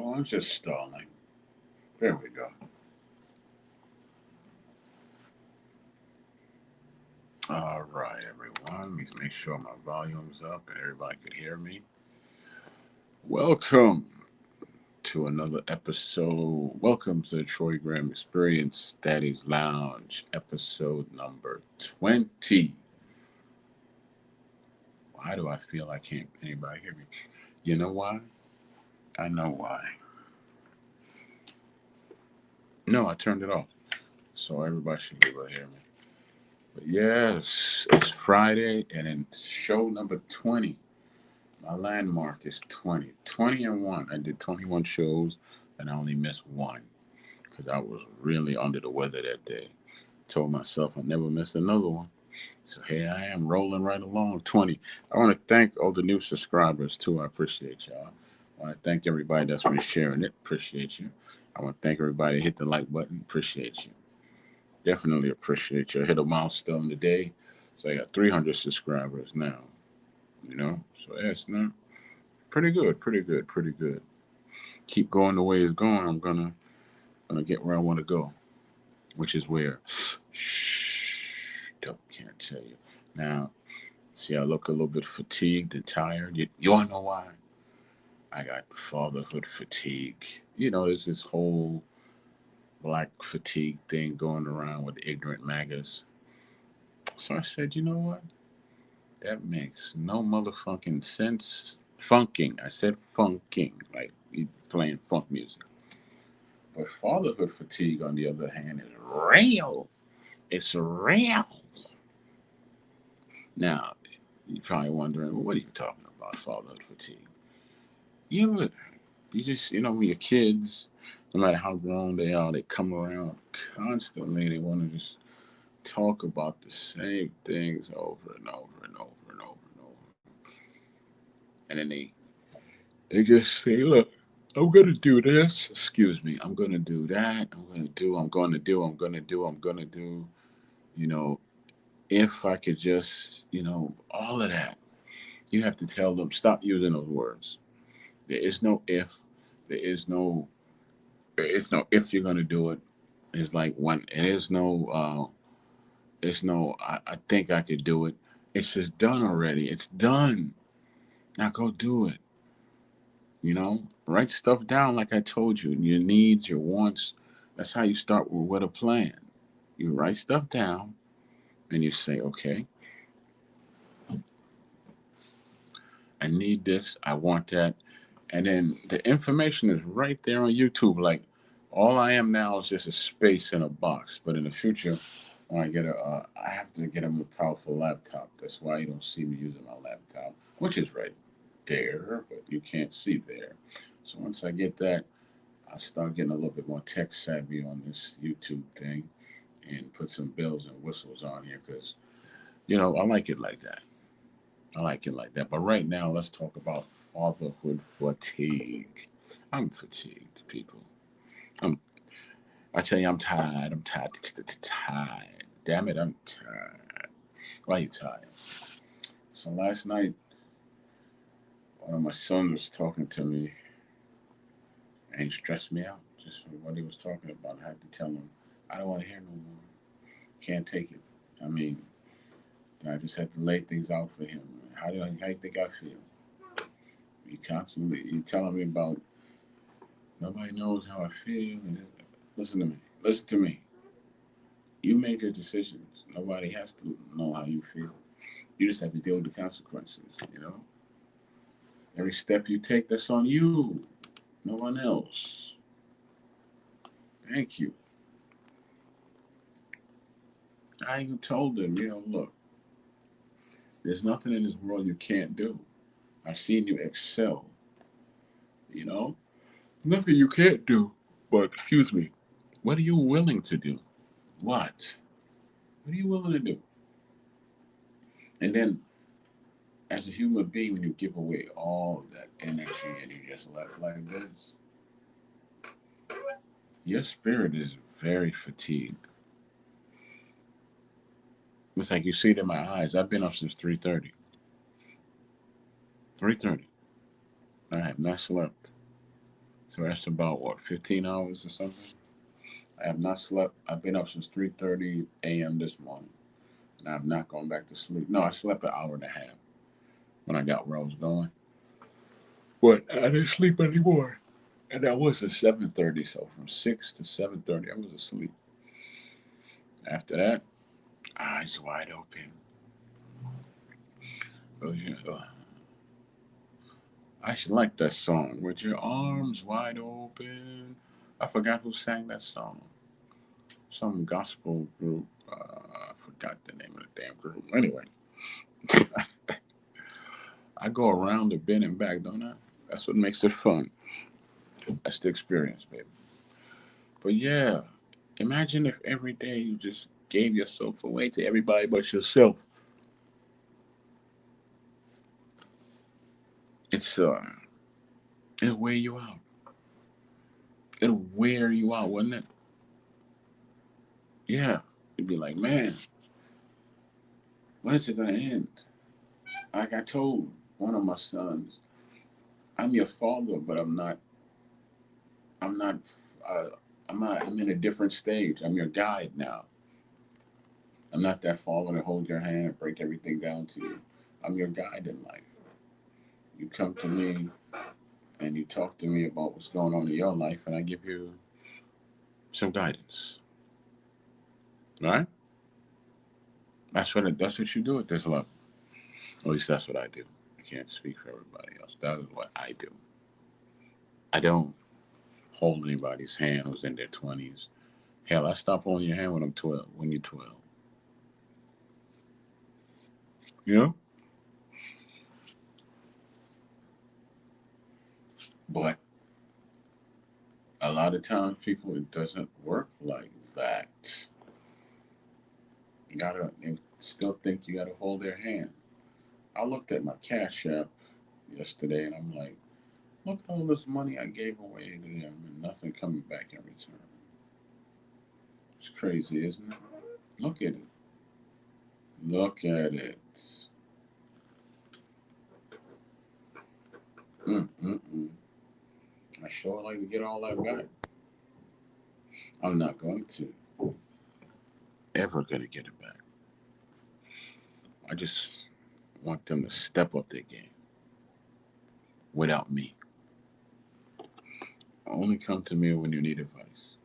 Oh, I'm just stalling. There we go. All right, everyone. Let me make sure my volume's up and everybody could hear me. Welcome to another episode. Welcome to the Troy Graham Experience Daddies Lounge, episode number 20. Why do I feel I can't anybody hear me? You know why? I know why. No, I turned it off. So everybody should be able to hear me. But yes, it's Friday and in show number 20. My landmark is 20. 20 and 1. I did 21 shows and I only missed one because I was really under the weather that day. Told myself I'd never miss another one. So here I am rolling right along. 20. I want to thank all the new subscribers too. I appreciate y'all. I want to thank everybody that's been sharing it. Appreciate you. I want to thank everybody that hit the like button. Appreciate you. Definitely appreciate you. I hit a milestone today. So I got 300 subscribers now. You know? So yeah, it's not pretty good, pretty good, pretty good. Keep going the way it's going. I'm gonna get where I want to go, which is where. Shh, don't can't tell you. Now, see, I look a little bit fatigued and tired. You wanna know why? I got fatherhood fatigue. You know, there's this whole black fatigue thing going around with the ignorant MAGAs. So I said, you know what? That makes no motherfucking sense. Funking. I said funking, like you playing funk music. But fatherhood fatigue, on the other hand, is real. It's real. Now, you're probably wondering, well, what are you talking about, fatherhood fatigue? Yeah, but you just, when your kids, no matter how grown they are, they come around constantly. They want to just talk about the same things over and over and over and over and over. And then they just say, look, I'm gonna do this. Excuse me. I'm gonna do that. I'm gonna do. I'm gonna do. I'm gonna do. You know, if I could just, all of that. You have to tell them stop using those words. There is no if. There is no. There is no if you're gonna do it. It's like when it is no. It's no. I think I could do it. It's just done already. It's done. Now go do it. Write stuff down like I told you. Your needs, your wants. That's how you start with a plan. You write stuff down and you say, okay, I need this, I want that. And then the information is right there on YouTube. Like all I am now is just a space in a box. But in the future, when I have to get a more powerful laptop. That's why you don't see me using my laptop, which is right there, but you can't see there. So once I get that, I start getting a little bit more tech savvy on this YouTube thing and put some bells and whistles on here because, I like it like that. I like it like that. But right now, let's talk about fatherhood fatigue. I'm fatigued, people. I'm. I tell you, I'm tired. I'm tired. Tired. Damn it, I'm tired. Why are you tired? So last night, one of my sons was talking to me, and he stressed me out. Just what he was talking about. I had to tell him, I don't want to hear no more. Can't take it. I mean, I just had to lay things out for him. How you think I feel? You telling me about nobody knows how I feel. And listen to me. Listen to me. You make your decisions. Nobody has to know how you feel. You just have to deal with the consequences. Every step you take, that's on you. No one else. Thank you. I even told them, look, there's nothing in this world you can't do. I've seen you excel. You know, nothing you can't do. But excuse me, what are you willing to do? What? What are you willing to do? And then, as a human being, when you give away all that energy and you just let it like this, your spirit is very fatigued. It's like you see it in my eyes. I've been up since 3:30. 3:30. I have not slept So that's about what, 15 hours or something? I have not slept. I've been up since 3:30 a.m. this morning, and I've not gone back to sleep. No, I slept an hour and a half when I got where I was going, but I didn't sleep anymore. And that was at 7:30. So from 6 to 7:30, I was asleep. After that, eyes wide open. I should like that song. With your arms wide open. I forgot who sang that song. Some gospel group. I forgot the name of the damn group. Anyway, I go around the bend and back, don't I? That's what makes it fun. That's the experience, baby. But yeah, imagine if every day you just gave yourself away to everybody but yourself. It's it'll wear you out. It'll wear you out, wouldn't it? Yeah. You'd be like, man, when is it gonna end? Like I told one of my sons, I'm your father, but I'm not. I'm not. Uh, I'm not. I'm in a different stage. I'm your guide now. I'm not that father to hold your hand and break everything down to you. I'm your guide in life. You come to me and you talk to me about what's going on in your life, and I give you some guidance. Right? That's what you do at this level. At least that's what I do. I can't speak for everybody else. That is what I do. I don't hold anybody's hand who's in their 20s. Hell, I stop holding your hand when I'm 12. When you're 12, you know. But a lot of times, people, it doesn't work like that. You gotta they still think you gotta hold their hand. I looked at my Cash App yesterday, and I'm like, look at all this money I gave away to them, and nothing coming back in return. It's crazy, isn't it? Look at it. Look at it. Mm-mm-mm. I sure like to get all that back. I'm not going to ever gonna get it back. I just want them to step up their game without me. Only come to me when you need advice.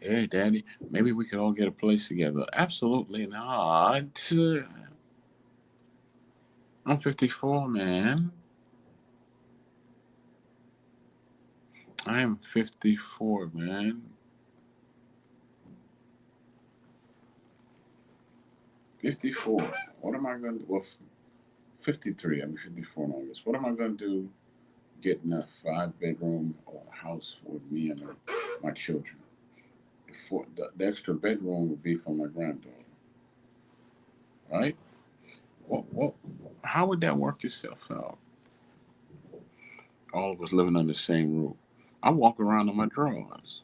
Hey, Daddy, maybe we could all get a place together. Absolutely not. I'm 54, man. I am 54, man. 54. What am I going to do? Well, 53. I'm 54 in August. What am I going to do getting a 5 bedroom house with me and my children? Before the extra bedroom would be for my granddaughter, right? What, how would that work itself out? All of us living under the same roof. I walk around in my drawers.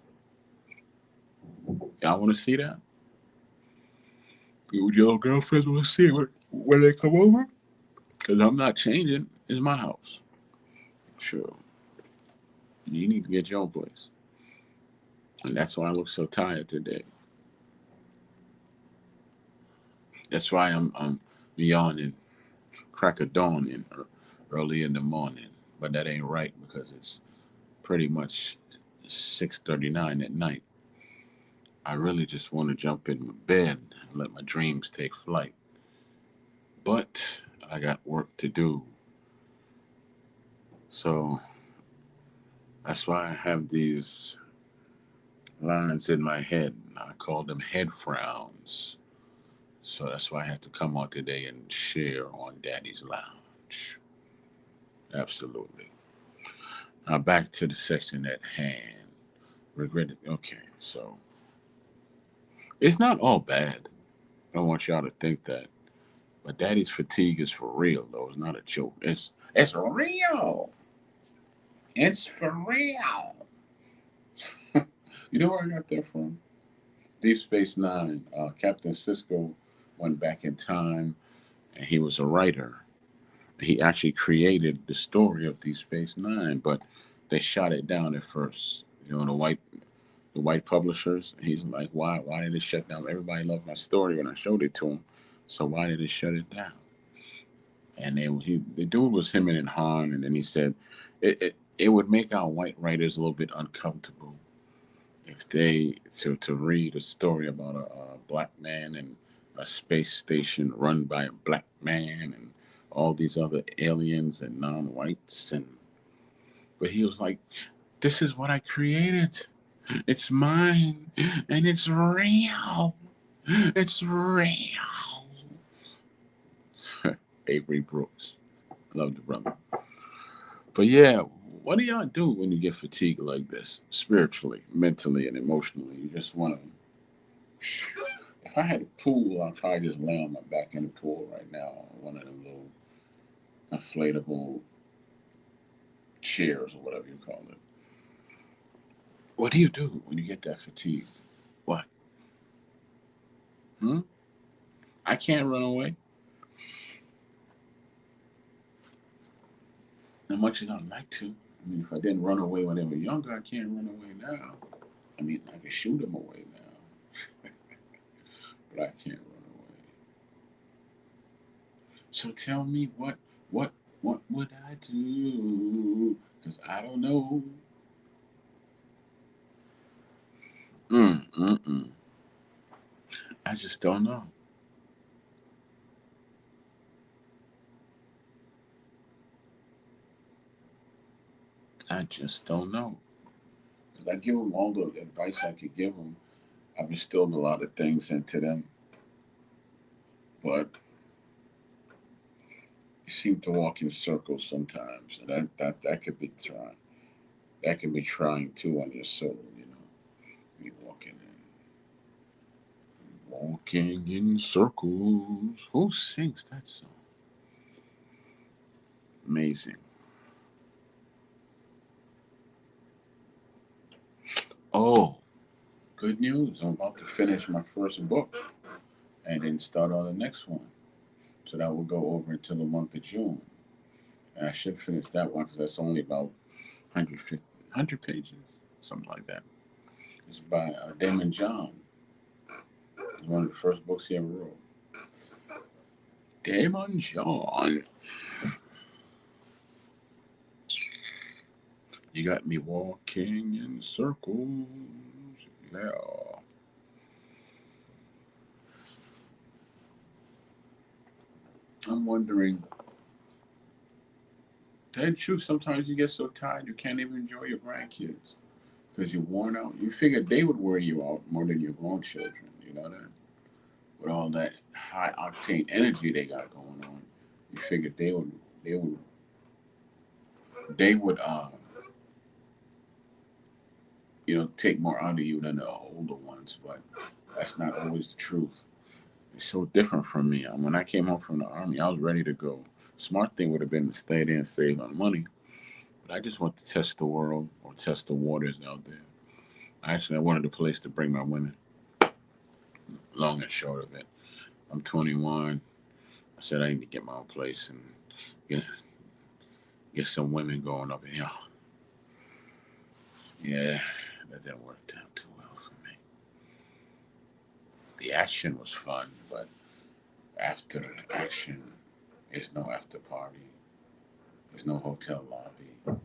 Y'all want to see that? Would your girlfriends want to see it when they come over? Because I'm not changing. It's my house. Sure. You need to get your own place. And that's why I look so tired today. That's why I'm yawning, crack of dawn early in the morning. But that ain't right because it's pretty much 6:39 at night. I really just want to jump in my bed and let my dreams take flight. But I got work to do. So that's why I have these lines in my head. I call them head frowns. So that's why I have to come on today and share on Daddy's Lounge. Absolutely. Now back to the section at hand. Regretted. Okay, so it's not all bad. I don't want y'all to think that. But Daddy's fatigue is for real, though. It's not a joke. It's real. It's for real. You know where I got that from? Deep Space Nine. Captain Cisco went back in time, and he was a writer. He actually created the story of Deep Space Nine, but They shot it down at first. The white publishers. He's like, why did it shut down? Everybody loved my story when I showed it to him. So why did it shut it down? And the dude was him and Han, and then he said it would make our white writers a little bit uncomfortable if they to read a story about a black man and a space station run by a black man and all these other aliens and non-whites. And but he was like, this is what I created. It's mine, and it's real. It's real. Avery Brooks. I love the brother. But yeah, what do y'all do when you get fatigued like this? Spiritually, mentally, and emotionally. You just want to. If I had a pool, I'd probably just lay on my back in the pool right now. One of them little inflatable chairs or whatever you call it. What do you do when you get that fatigued? What? Hmm? I can't run away. As much as I'd like to. I mean, if I didn't run away when I was younger, I can't run away now. I mean, I can shoot them away now, but I can't run away. So tell me what would I do? Cause I don't know. Mm, mm, mm. I just don't know. I just don't know. Cause I give them all the advice I could give them. I've instilled a lot of things into them, but you seem to walk in circles sometimes, and that could be trying. That can be trying too on your soul. Be walking in circles. Who sings that song? Amazing. Oh, good news. I'm about to finish my first book and then start on the next one. So that will go over until the month of June. And I should finish that one because that's only about 100 pages, something like that. It's by Damon John. It's one of the first books he ever wrote. Damon John. You got me walking in circles. Yeah. I'm wondering, tell you the truth, sometimes you get so tired you can't even enjoy your grandkids because you're worn out. You figure they would wear you out more than your grown children. You know that? With all that high octane energy they got going on, you figured they would take more out of you than the older ones. But that's not always the truth. It's so different from me. When I came home from the army, I was ready to go. Smart thing would have been to stay there and save on money. But I just want to test the world or test the waters out there. Actually, I wanted a place to bring my women. Long and short of it, I'm 21. I said I need to get my own place and get get some women going up in here. Yeah, that didn't work out too well for me. The action was fun, but after action, there's no after party. There's no hotel lobby.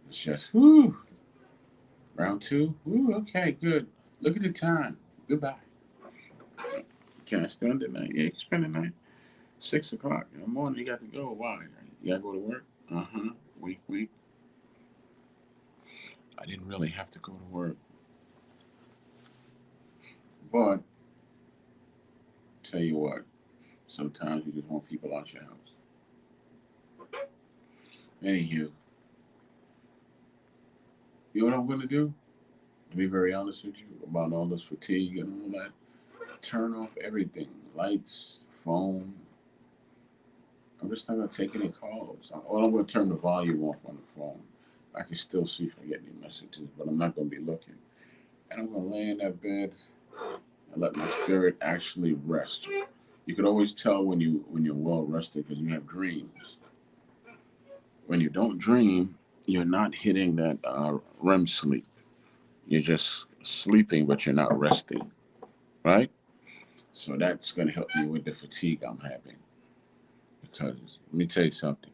It's just whoo. Round two. Whoo. Okay, good. Look at the time. Goodbye. Can I spend the night? Yeah, you can spend the night. 6 o'clock in the morning. You got to go. Why? You got to go to work. Wink, wink. I didn't really have to go to work, but tell you what. Sometimes you just want people out your house. Anywho, you know what I'm gonna do? To be very honest with you about all this fatigue and all that, turn off everything, lights, phone. I'm just not gonna take any calls. I'm gonna turn the volume off on the phone. I can still see if I get any messages, but I'm not gonna be looking. And I'm gonna lay in that bed and let my spirit actually rest. You could always tell when you're well rested because you have dreams. When you don't dream, you're not hitting that REM sleep. You're just sleeping, but you're not resting, right? So that's going to help you with the fatigue I'm having. Because let me tell you something,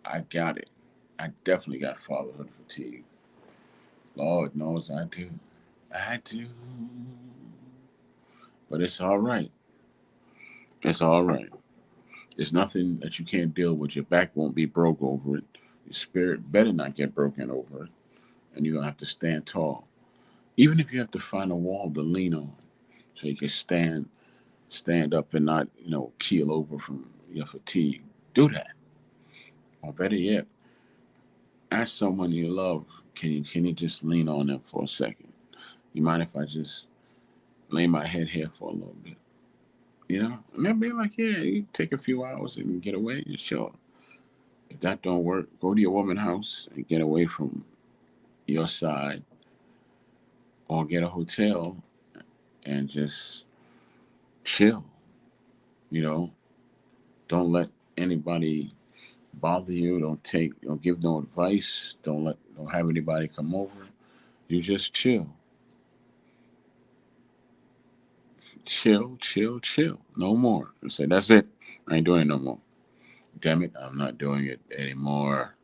I got it. I definitely got fatherhood fatigue. Lord knows I do. I do. But it's all right. It's all right. There's nothing that you can't deal with. Your back won't be broke over it. Your spirit better not get broken over it. And you're going to have to stand tall. Even if you have to find a wall to lean on so you can stand up and not, keel over from your fatigue. Do that. Or better yet, ask someone you love, can you just lean on them for a second? You mind if I just lay my head here for a little bit? And they'll be like, yeah, you take a few hours and get away. Yeah, sure. If that don't work, go to your woman's house and get away from your side, or get a hotel and just chill. You know, don't let anybody bother you. Don't give no advice. Don't have anybody come over. You just chill, chill, chill, chill. No more. You say that's it. I ain't doing it no more. Damn it, I'm not doing it anymore.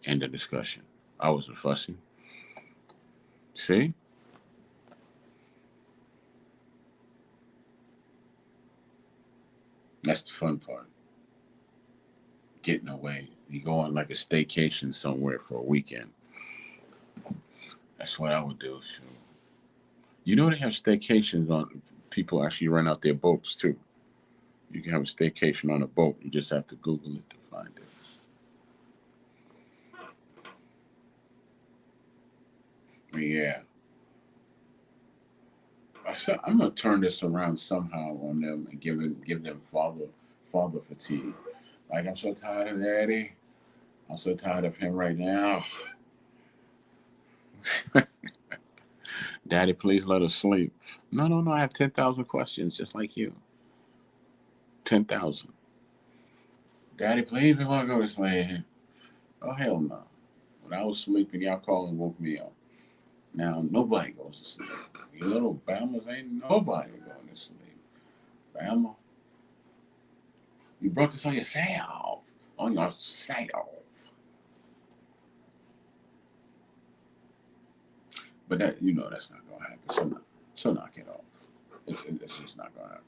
End of discussion. I wasn't fussing. See, that's the fun part. Getting away. You go on like a staycation somewhere for a weekend. That's what I would do. So, they have staycations on. People actually rent out their boats too. You can have a staycation on a boat. You just have to Google it to find it. But yeah, I'm gonna turn this around somehow on them and give them father fatigue. Like, I'm so tired of Daddy. I'm so tired of him right now. Daddy, please let us sleep. No, no, no. I have 10,000 questions just like you. 10,000. Daddy, please, we want to go to sleep. Oh hell no. When I was sleeping, y'all called and woke me up. Now nobody goes to sleep. You little Bammers ain't nobody going to sleep. Bama, you brought this on yourself. On yourself. But that's not gonna happen. So knock it off. It's just not gonna happen.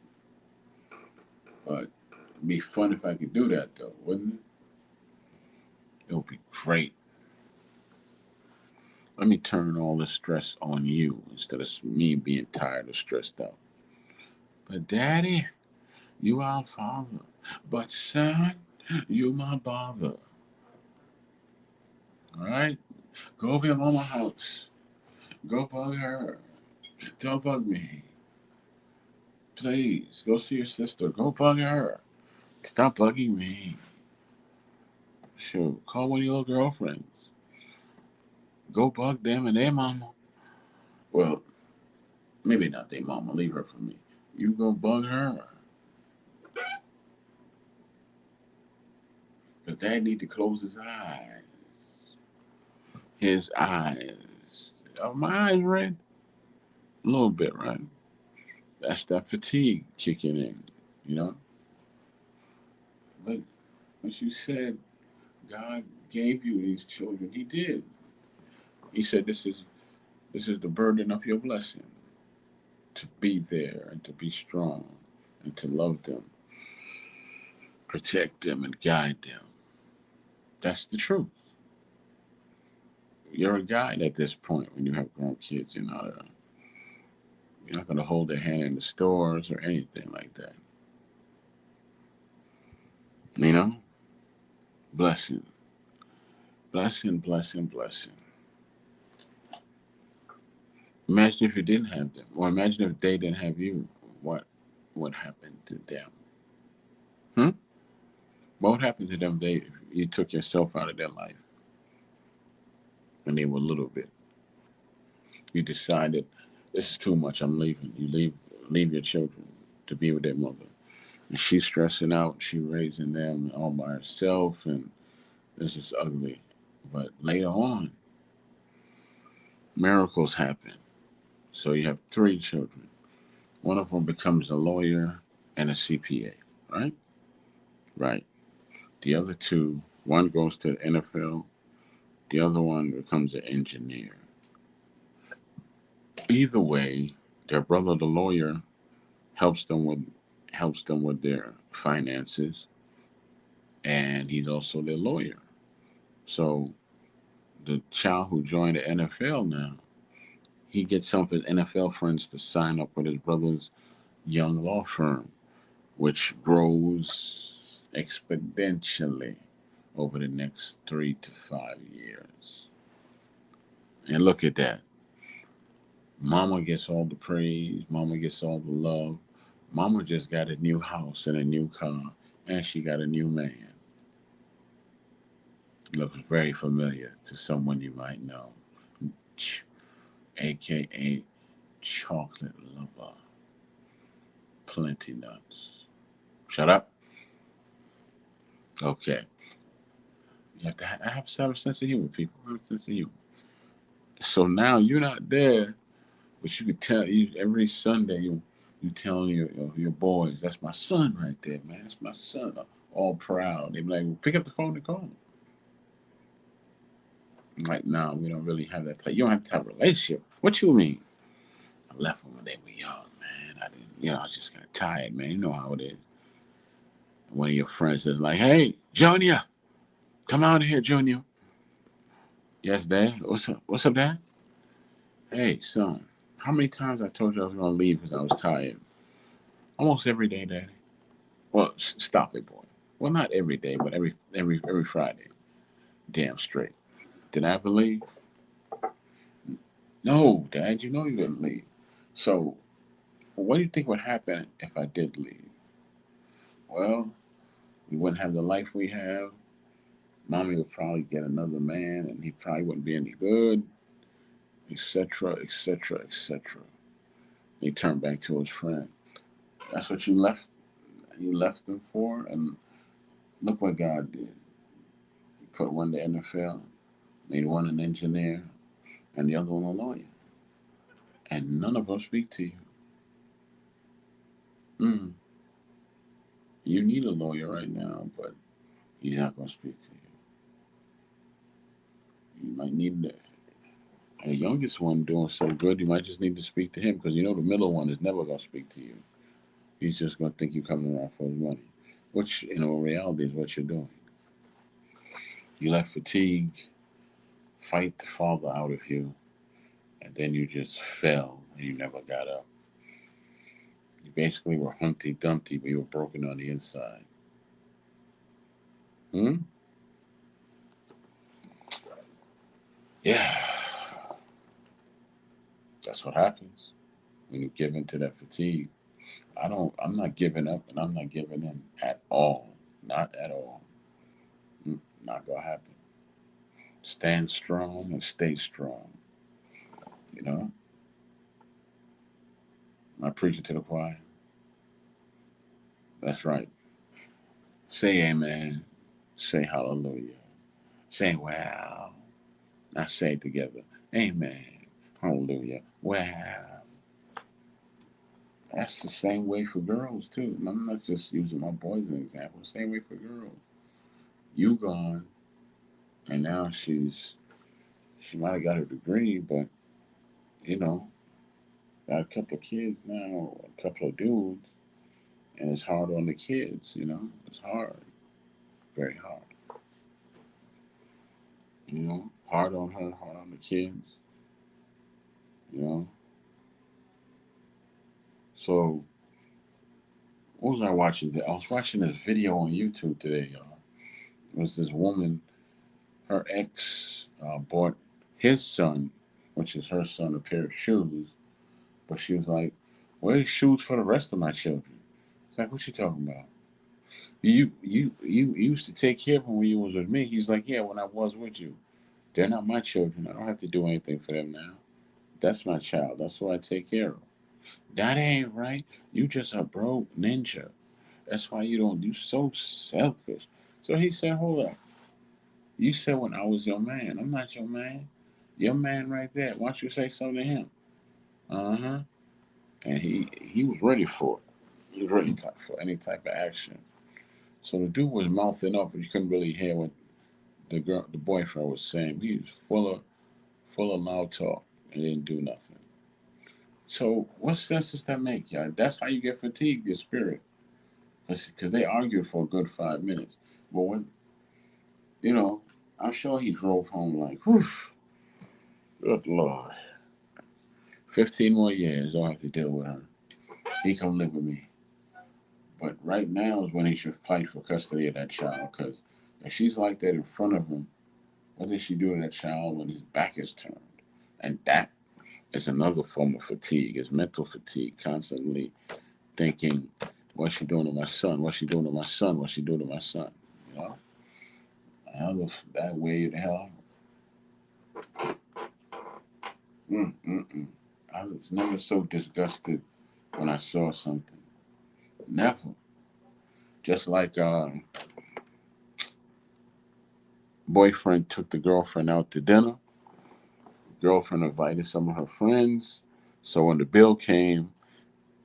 But it'd be fun if I could do that though, wouldn't it? It would be great. Let me turn all the stress on you instead of me being tired or stressed out. But Daddy, you our father. But son, you my bother. All right? Go over to mama house. Go bug her. Don't bug me. Please, go see your sister. Go bug her. Stop bugging me. Shoot, call one of your little girlfriends. Go bug them and their mama. Well, maybe not their mama. Leave her for me. You go bug her. Because Dad need to close his eyes. His eyes. Are my eyes red? A little bit, right? That's that fatigue kicking in, you know? But you said God gave you these children. He did. He said this is the burden of your blessing, to be there and to be strong and to love them, protect them and guide them. That's the truth. You're a guide at this point when you have grown kids. You're not gonna hold their hand in the stores or anything like that. You know? Blessing. Blessing, blessing, blessing. Imagine if you didn't have them. Or imagine if they didn't have you. What happened to them? Hmm? What would happen to them if you took yourself out of their life when they were a little bit? You decided this is too much. I'm leaving. You leave your children to be with their mother. And she's stressing out. She raising them all by herself, and this is ugly. But later on, miracles happen. So you have three children. One of them becomes a lawyer and a CPA, right? Right. The other two, one goes to the NFL, the other one becomes an engineer. Either way, their brother, the lawyer, helps them with helps them with their finances, and he's also their lawyer. So the child who joined the NFL now, he gets some of his NFL friends to sign up with his brother's young law firm, which grows exponentially over the next 3 to 5 years. And look at that. Mama gets all the praise, mama gets all the love. Mama just got a new house and a new car, and she got a new man. Looks very familiar to someone you might know, aka Chocolate Lover. Plenty nuts. Shut up. Okay. You have to I have to have a sense of humor, people. I have a sense of humor. So now you're not there, but you can tell you every Sunday you telling your boys, that's my son right there, man. That's my son. All proud. They be like, well, pick up the phone and call him. I'm like, no, we don't really have that type. You don't have to have a relationship. What you mean? I left them when they were young, man. I didn't, I was just kind of tired, man. You know how it is. One of your friends is like, hey, Junior, come out of here, Junior. Yes, Dad. What's up? What's up, Dad? Hey, son. How many times I told you I was gonna leave because I was tired? Almost every day, Daddy. Well, stop it, boy. Well, not every day, but every Friday. Damn straight. Did I ever leave? No, Dad. You know you didn't leave. So, what do you think would happen if I did leave? Well, we wouldn't have the life we have. Mommy would probably get another man, and he probably wouldn't be any good, etc., etc., etc. He turned back to his friend. That's what you left. You left him for, and look what God did. He put one in the NFL, made one an engineer, and the other one a lawyer. And none of us speak to you. Mm, you need a lawyer right now, but he's not going to speak to you. You might need the youngest one doing so good. You might just need to speak to him because you know the middle one is never going to speak to you. He's just going to think you're coming around for his money, which in all reality is what you're doing. You let fatigue fight the father out of you, and then you just fell and you never got up. You basically were Humpty Dumpty, but you were broken on the inside. Hmm? Yeah, that's what happens when you give in to that fatigue. I'm not giving up and I'm not giving in at all. Not at all. Not gonna happen. Stand strong and stay strong. You know? Am I preaching to the choir? That's right. Say amen. Say hallelujah. Say wow. Now say it together. Amen. Hallelujah. Wow. That's the same way for girls too. And I'm not just using my boys as an example. Same way for girls. You gone, and now she might have got her degree, but you know, got a couple of kids now, a couple of dudes, and it's hard on the kids. It's hard, very hard. Hard on her, hard on the kids. You know. So what was I watching? I was watching this video on YouTube today, y'all. It was this woman. Her ex bought his son, which is her son, a pair of shoes. But she was like, "Where's shoes for the rest of my children?" It's like, "What you talking about? You used to take care of them when you was with me." He's like, "Yeah, when I was with you. They're not my children. I don't have to do anything for them now. That's my child. That's who I take care of." That ain't right. You just a broke ninja. That's why you don't. You so selfish. So he said, "Hold up. You said when I was your man. I'm not your man. Your man right there. Why don't you say something to him? Uh-huh. And he was ready for it. He was ready for any type of action. So the dude was mouthing up, but you couldn't really hear what the boyfriend was saying. He was full of loud talk and didn't do nothing. So what sense does that make, y'all? That's how you get fatigued, your spirit. Because they argued for a good 5 minutes. But when, you know, I'm sure he drove home like, whew, good Lord. 15 more years, I'll have to deal with her. He come live with me. But right now is when he should fight for custody of that child. Because if she's like that in front of him, what did she do to that child when his back is turned? And that is another form of fatigue. It's mental fatigue, constantly thinking, what's she doing to my son? What's she doing to my son? What's she doing to my son? You know? That way the hell. Mm-mm-mm. I was never so disgusted when I saw something. Never. Just like boyfriend took the girlfriend out to dinner. Girlfriend invited some of her friends. So when the bill came,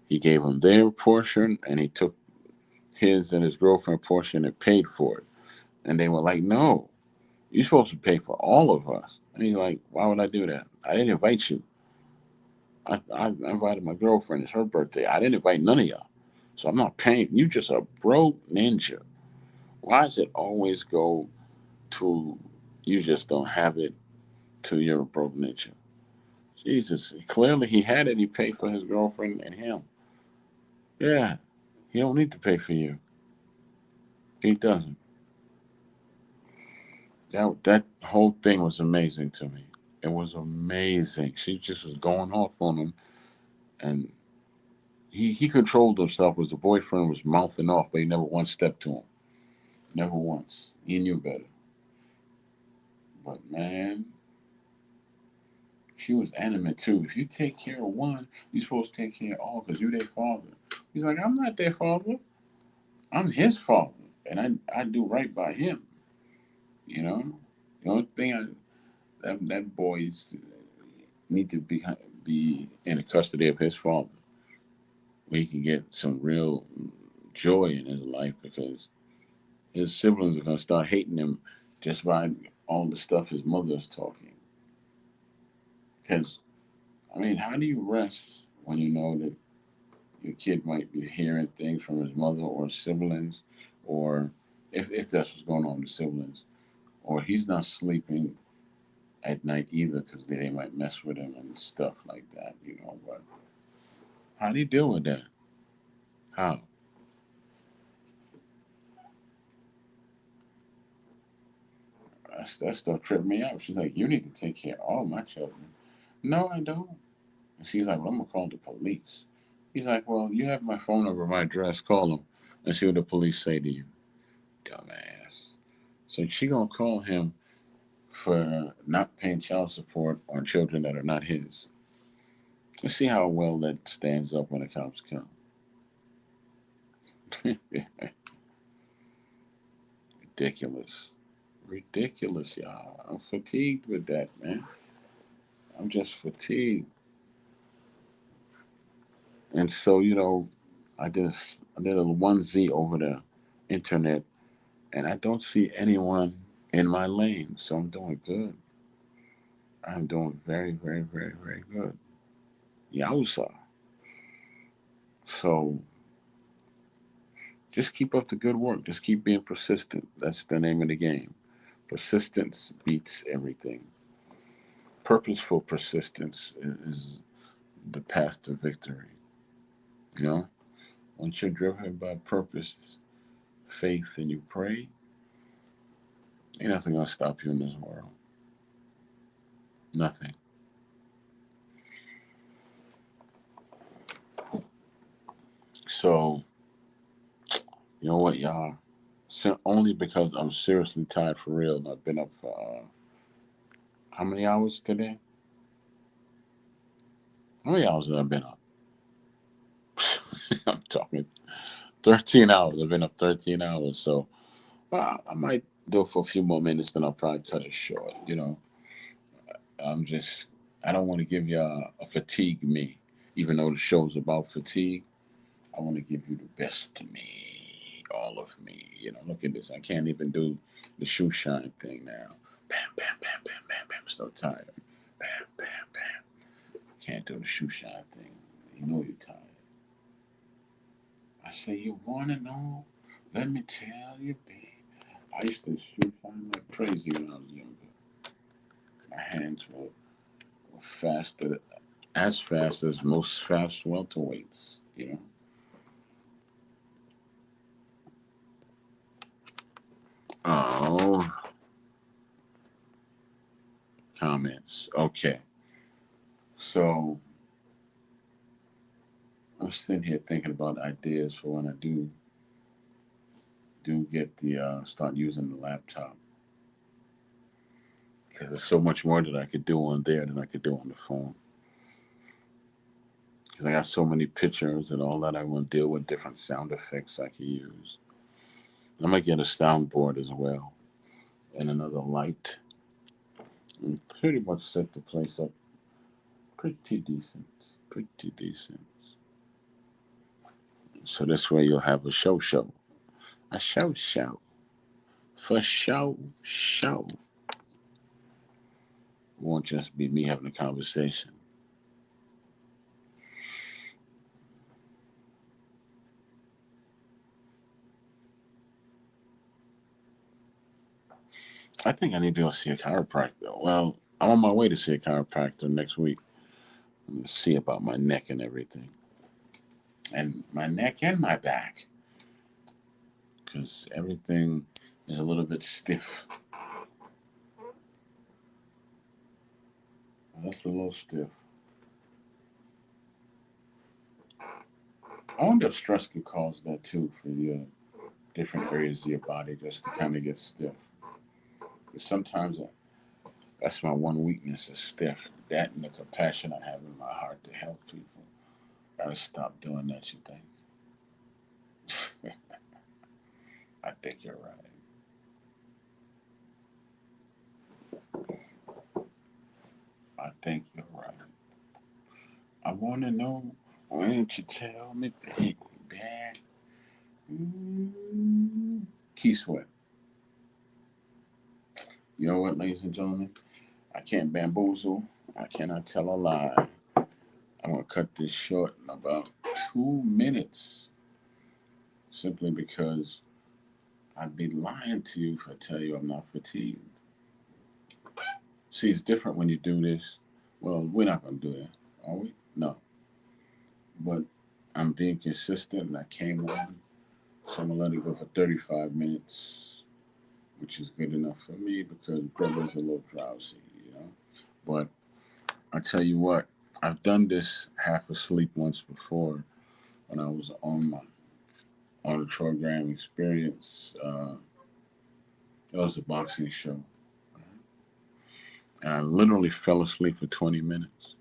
he gave them their portion and he took his and his girlfriend portion and paid for it. And they were like, no, you're supposed to pay for all of us. And he's like, why would I do that? I didn't invite you. I invited my girlfriend. It's her birthday. I didn't invite none of y'all. So I'm not paying. You just a broke ninja. Why does it always go to you just don't have it to you're a broke ninja? Jesus. Clearly he had it. He paid for his girlfriend and him. Yeah. He don't need to pay for you. He doesn't. That whole thing was amazing to me. It was amazing. She just was going off on him, and he controlled himself as the boyfriend was mouthing off, but he never once stepped to him. Never once. He knew better. But man, she was adamant too. If you take care of one, you're supposed to take care of all because you're their father. He's like, I'm not their father. I'm his father, and I do right by him. You know, the only thing that boys need to be in the custody of his father, where he can get some real joy in his life because his siblings are gonna start hating him just by all the stuff his mother's talking. Because I mean, how do you rest when you know that your kid might be hearing things from his mother or siblings, or if that's what's going on with siblings, or he's not sleeping at night either because they might mess with him and stuff like that, you know. But how do you deal with that? How? That stuff tripped me out. She's like, you need to take care of all my children. No, I don't. And she's like, well, I'm gonna call the police. He's like, well, you have my phone number, my address. Call them and see what the police say to you, dumbass. So she gonna call him for not paying child support on children that are not his. Let's see how well that stands up when the cops come. Ridiculous. Ridiculous, y'all. I'm fatigued with that, man. I'm just fatigued. And so, I did a 1Z over the internet, and I don't see anyone in my lane. So I'm doing good. I'm doing very, very, very, very good. Yowza. So just keep up the good work. Just keep being persistent. That's the name of the game. Persistence beats everything. Purposeful persistence is the path to victory. You know, once you're driven by purpose, faith, and you pray, ain't nothing gonna stop you in this world. Nothing. So, you know what, y'all? Only because I'm seriously tired for real. I've been up for how many hours today? How many hours have I been up? I'm talking 13 hours. I've been up 13 hours. So, I might. do it for a few more minutes, then I'll probably cut it short. I'm just, I don't want to give you a fatigue me, even though the show's about fatigue. I want to give you the best to me, all of me. Look at this. I can't even do the shoe shine thing now. Bam, bam, bam, bam, bam, bam. So tired. Bam, bam, bam. Can't do the shoe shine thing. You know you're tired. I say, you want to know? Let me tell you, babe. I used to shoe shine like crazy when I was younger. My hands were faster, as fast as most fast welterweights. Oh, comments. Okay. So I'm sitting here thinking about ideas for when I do get the start using the laptop, because there's so much more that I could do on there than I could do on the phone. Because I got so many pictures and all that I want to deal with, different sound effects I can use. I might get a soundboard as well and another light, and pretty much set the place up pretty decent. Pretty decent. So this way you'll have a show. A show. For show. Won't just be me having a conversation. I think I need to go see a chiropractor. Well, I'm on my way to see a chiropractor next week. I'm gonna see about my neck and everything, and my neck and my back, because everything is a little bit stiff. That's a little stiff. I wonder if stress could cause that too for your different areas of your body, just to kind of get stiff. Because sometimes that's my one weakness is stiff. That and the compassion I have in my heart to help people. Gotta stop doing that, you think? I think you're right. I think you're right. I want to know, why don't you tell me, baby? Mm. Key Sweat. You know what, ladies and gentlemen? I can't bamboozle. I cannot tell a lie. I'm going to cut this short in about 2 minutes, simply because I'd be lying to you if I tell you I'm not fatigued. See, it's different when you do this. Well, we're not going to do that, are we? No. But I'm being consistent and I came on. So I'm going to let it go for 35 minutes, which is good enough for me because brother's a little drowsy. But I tell you what, I've done this half asleep once before when I was on a program experience. It was a boxing show. And I literally fell asleep for 20 minutes,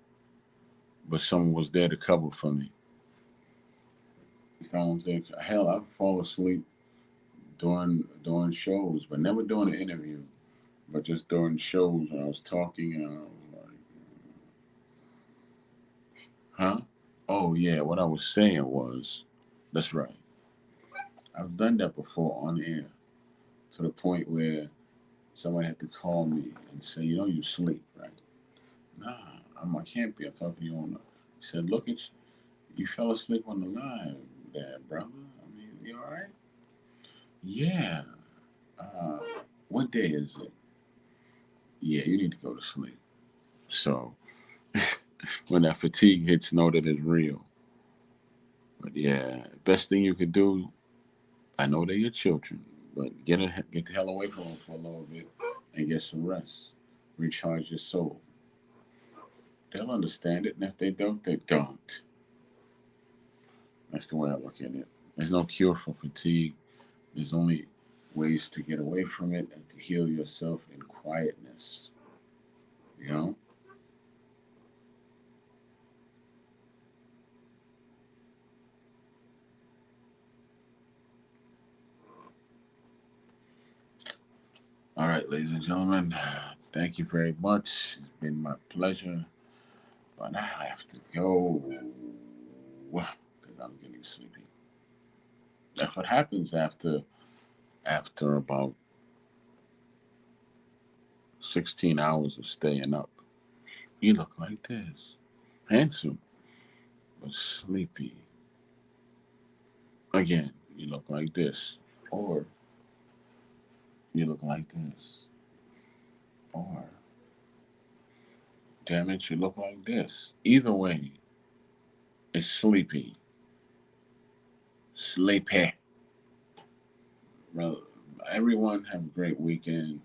but someone was there to cover for me. Someone was there. Hell, I fall asleep during shows, but never during an interview, but just during shows when I was talking and I was like, huh? Oh, yeah, what I was saying was, that's right. I've done that before on air to the point where somebody had to call me and say, you sleep, right? Nah, I can't be. I'm talking to you on the. He said, look at you. You fell asleep on the line there, brother. I mean, you all right? Yeah. Uh, what day is it? Yeah, you need to go to sleep. So when that fatigue hits, know that it's real. But yeah, best thing you could do, I know they're your children, but get the hell away from them for a little bit and get some rest. Recharge your soul. They'll understand it, and if they don't, they don't. That's the way I look at it. There's no cure for fatigue. There's only ways to get away from it and to heal yourself in quietness. You know? All right, ladies and gentlemen, thank you very much. It's been my pleasure. But I have to go because I'm getting sleepy. That's what happens after about 16 hours of staying up. You look like this. Handsome, but sleepy. Again, you look like this. Or you look like this. Or, damn it, you look like this. Either way, it's sleepy. Sleepy. Well, everyone have a great weekend.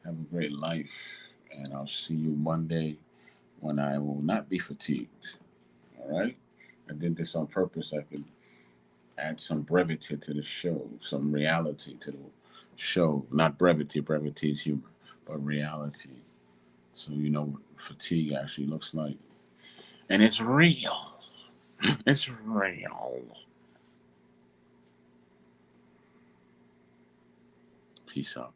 Have a great life. And I'll see you Monday when I will not be fatigued. All right? I did this on purpose. I could add some brevity to the show, some reality to the show. Not brevity, brevity is humor, but reality. So you know what fatigue actually looks like. And it's real. It's real. Peace out.